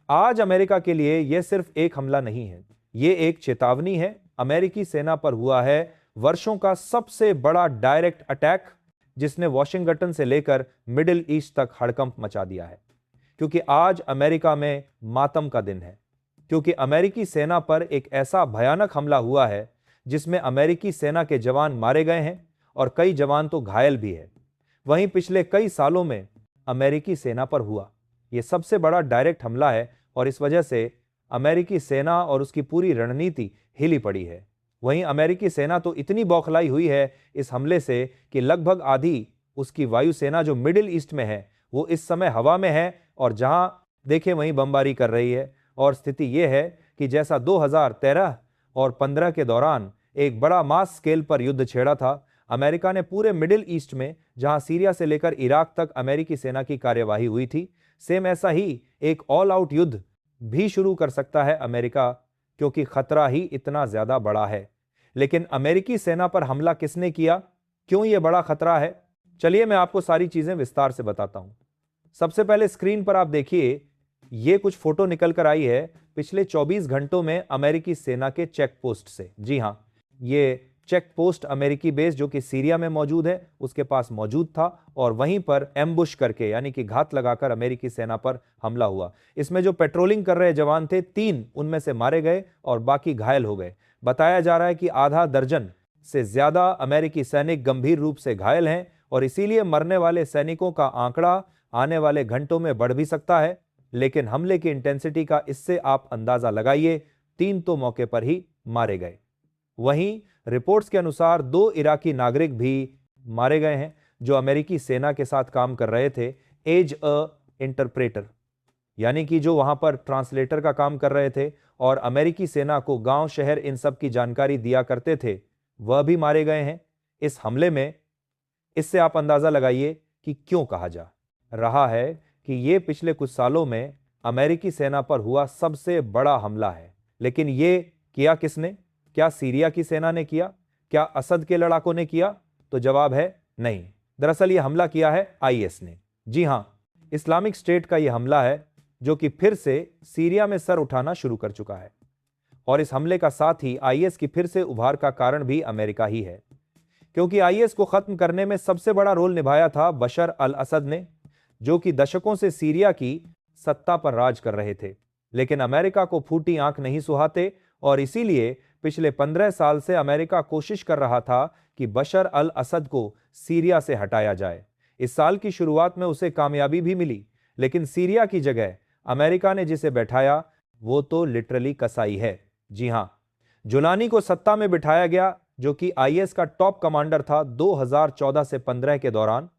आज अमेरिका के लिए यह सिर्फ एक हमला नहीं है, ये एक चेतावनी है। अमेरिकी सेना पर हुआ है वर्षों का सबसे बड़ा डायरेक्ट अटैक, जिसने वॉशिंगटन से लेकर मिडिल ईस्ट तक हड़कंप मचा दिया है। क्योंकि आज अमेरिका में मातम का दिन है, क्योंकि अमेरिकी सेना पर एक ऐसा भयानक हमला हुआ है जिसमें अमेरिकी सेना के जवान मारे गए हैं और कई जवान तो घायल भी है। वहीं पिछले कई सालों में अमेरिकी सेना पर हुआ यह सबसे बड़ा डायरेक्ट हमला है और इस वजह से अमेरिकी सेना और उसकी पूरी रणनीति हिली पड़ी है। वहीं अमेरिकी सेना तो इतनी बौखलाई हुई है इस हमले से कि लगभग आधी उसकी वायुसेना जो मिडिल ईस्ट में है वो इस समय हवा में है और जहां देखे वहीं बमबारी कर रही है। और स्थिति यह है कि जैसा 2013 और 15 के दौरान एक बड़ा मास स्केल पर युद्ध छेड़ा था, अमेरिका ने पूरे मिडिल ईस्ट में जहां सीरिया से लेकर इराक तक अमेरिकी सेना की कार्यवाही हुई थी, सेम ऐसा ही एक ऑल आउट युद्ध भी शुरू कर सकता है अमेरिका, क्योंकि खतरा ही इतना ज्यादा बड़ा है। लेकिन अमेरिकी सेना पर हमला किसने किया, क्यों यह बड़ा खतरा है, चलिए मैं आपको सारी चीजें विस्तार से बताता हूं। सबसे पहले स्क्रीन पर आप देखिए, ये कुछ फोटो निकल कर आई है पिछले 24 घंटों में अमेरिकी सेना के चेक पोस्ट से। जी हां, ये चेक पोस्ट अमेरिकी बेस जो कि सीरिया में मौजूद है उसके पास मौजूद था और वहीं पर एम्बुश करके यानी कि घात लगाकर अमेरिकी सेना पर हमला हुआ। इसमें जो पेट्रोलिंग कर रहे जवान थे 3 उनमें से मारे गए और बाकी घायल हो गए। बताया जा रहा है कि आधा दर्जन से ज्यादा अमेरिकी सैनिक गंभीर रूप से घायल हैं और इसीलिए मरने वाले सैनिकों का आंकड़ा आने वाले घंटों में बढ़ भी सकता है। लेकिन हमले की इंटेंसिटी का इससे आप अंदाजा लगाइए, 3 तो मौके पर ही मारे गए। वहीं रिपोर्ट्स के अनुसार 2 इराकी नागरिक भी मारे गए हैं जो अमेरिकी सेना के साथ काम कर रहे थे एज अ इंटरप्रेटर, यानी कि जो वहां पर ट्रांसलेटर का काम कर रहे थे और अमेरिकी सेना को गांव शहर इन सब की जानकारी दिया करते थे, वह भी मारे गए हैं इस हमले में। इससे आप अंदाजा लगाइए कि क्यों कहा जा रहा है कि यह पिछले कुछ सालों में अमेरिकी सेना पर हुआ सबसे बड़ा हमला है। लेकिन यह किया किसने? क्या सीरिया की सेना ने किया? क्या असद के लड़ाकों ने किया? तो जवाब है नहीं। दरअसल यह हमला किया है आईएस ने। जी हां, इस्लामिक स्टेट का यह हमला है जो कि फिर से सीरिया में सर उठाना शुरू कर चुका है। और इस हमले का साथ ही आईएस की फिर से उभार का कारण भी अमेरिका ही है, क्योंकि आईएस को खत्म करने में सबसे बड़ा रोल निभाया था बशर अल असद ने, जो कि दशकों से सीरिया की सत्ता पर राज कर रहे थे। लेकिन अमेरिका को फूटी आंख नहीं सुहाते और इसीलिए पिछले 15 साल से अमेरिका कोशिश कर रहा था कि बशर अल असद को सीरिया से हटाया जाए। इस साल की शुरुआत में उसे कामयाबी भी मिली, लेकिन सीरिया की जगह अमेरिका ने जिसे बैठाया वो तो लिटरली कसाई है। जी हां, जुलानी को सत्ता में बिठाया गया जो कि आईएस का टॉप कमांडर था 2014 से 15 के दौरान,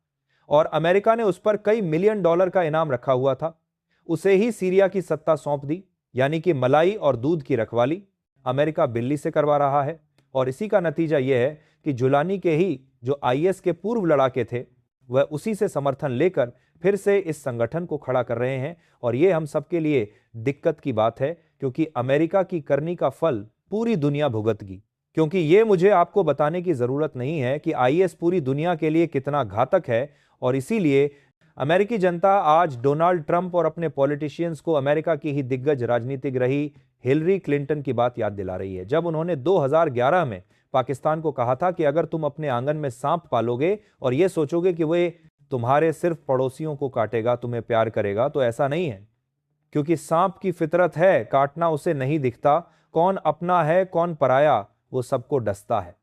और अमेरिका ने उस पर कई मिलियन डॉलर का इनाम रखा हुआ था। उसे ही सीरिया की सत्ता सौंप दी, यानी कि मलाई और दूध की रखवाली अमेरिका बिल्ली से करवा रहा है। और इसी का नतीजा यह है कि जुलानी के ही जो आईएस के पूर्व लड़ाके थे वह उसी से समर्थन लेकर फिर से इस संगठन को खड़ा कर रहे हैं। और यह हम सबके लिए दिक्कत की बात है, क्योंकि अमेरिका की करनी का फल पूरी दुनिया भुगतगी। क्योंकि यह मुझे आपको बताने की जरूरत नहीं है कि आईएस पूरी दुनिया के लिए कितना घातक है। और इसीलिए अमेरिकी जनता आज डोनाल्ड ट्रंप और अपने पॉलिटिशियंस को अमेरिका की ही दिग्गज राजनीतिक रही हिलरी क्लिंटन की बात याद दिला रही है, जब उन्होंने 2011 में पाकिस्तान को कहा था कि अगर तुम अपने आंगन में सांप पालोगे और यह सोचोगे कि वे तुम्हारे सिर्फ पड़ोसियों को काटेगा, तुम्हें प्यार करेगा, तो ऐसा नहीं है। क्योंकि सांप की फितरत है, काटना उसे नहीं दिखता, कौन अपना है कौन पराया वो सबको डसता है।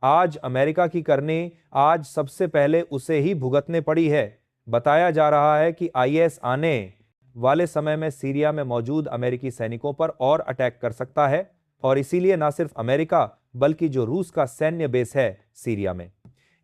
आज अमेरिका की करनी आज सबसे पहले उसे ही भुगतने पड़ी है। बताया जा रहा है कि आईएस आने वाले समय में सीरिया में मौजूद अमेरिकी सैनिकों पर और अटैक कर सकता है, और इसीलिए न सिर्फ अमेरिका बल्कि जो रूस का सैन्य बेस है सीरिया में,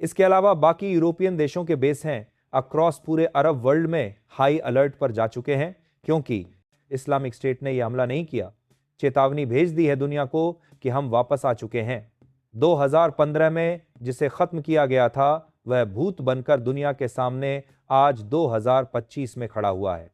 इसके अलावा बाकी यूरोपियन देशों के बेस हैं अक्रॉस पूरे अरब वर्ल्ड में हाई अलर्ट पर जा चुके हैं। क्योंकि इस्लामिक स्टेट ने यह हमला नहीं किया, चेतावनी भेज दी है दुनिया को कि हम वापस आ चुके हैं। 2015 में जिसे खत्म किया गया था वह भूत बनकर दुनिया के सामने आज 2025 में खड़ा हुआ है।